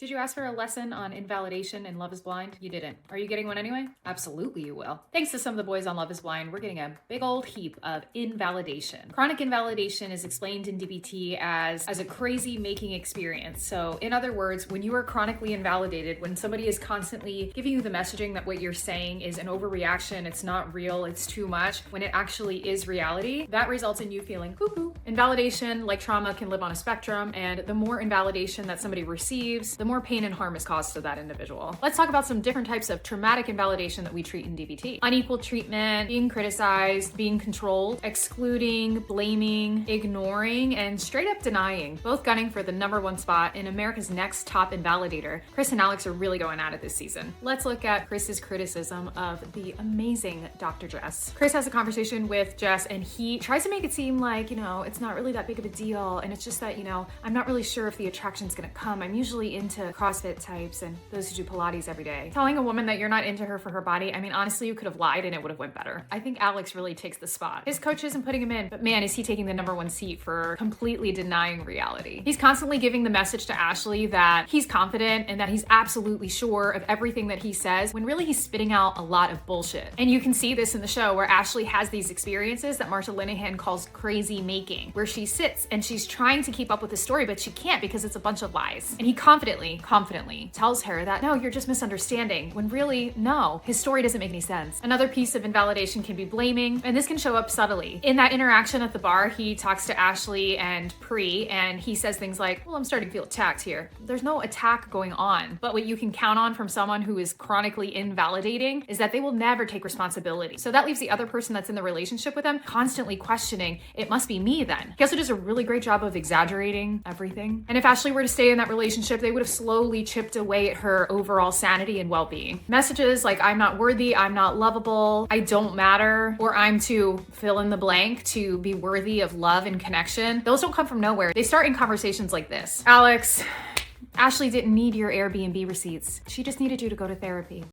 Did you ask for a lesson on invalidation and Love is Blind? You didn't. Are you getting one anyway? Absolutely you will. Thanks to some of the boys on Love is Blind, we're getting a big old heap of invalidation. Chronic invalidation is explained in DBT as a crazy making experience. So in other words, when you are chronically invalidated, when somebody is constantly giving you the messaging that what you're saying is an overreaction, it's not real, it's too much, when it actually is reality, that results in you feeling cuckoo. Invalidation, like trauma, can live on a spectrum, and the more invalidation that somebody receives, the more pain and harm is caused to that individual. Let's talk about some different types of traumatic invalidation that we treat in DBT. Unequal treatment, being criticized, being controlled, excluding, blaming, ignoring, and straight up denying, both gunning for the #1 spot in America's Next Top Invalidator. Chris and Alex are really going at it this season. Let's look at Chris's criticism of the amazing Dr. Jess. Chris has a conversation with Jess and he tries to make it seem like, it's not really that big of a deal, and it's just that, I'm not really sure if the attraction's gonna come. I'm usually into CrossFit types and those who do Pilates every day. Telling a woman that you're not into her for her body, honestly, you could have lied and it would have went better. I think Alex really takes the spot. His coach isn't putting him in, but man, is he taking the #1 seat for completely denying reality. He's constantly giving the message to Ashley that he's confident and that he's absolutely sure of everything that he says, when really he's spitting out a lot of bullshit. And you can see this in the show where Ashley has these experiences that Marsha Linehan calls crazy making, where she sits and she's trying to keep up with the story, but she can't because it's a bunch of lies. And he confidently tells her that, no, you're just misunderstanding, when really, no, his story doesn't make any sense. Another piece of invalidation can be blaming, and this can show up subtly. In that interaction at the bar, he talks to Ashley and Pri, and he says things like, well, I'm starting to feel attacked here. There's no attack going on, but what you can count on from someone who is chronically invalidating is that they will never take responsibility. So that leaves the other person that's in the relationship with them constantly questioning, it must be me then. He also does a really great job of exaggerating everything. And if Ashley were to stay in that relationship, they would have slowly chipped away at her overall sanity and well-being. Messages like, I'm not worthy, I'm not lovable, I don't matter, or I'm to fill in the blank to be worthy of love and connection, those don't come from nowhere. They start in conversations like this. Alex, Ashley didn't need your Airbnb receipts. She just needed you to go to therapy.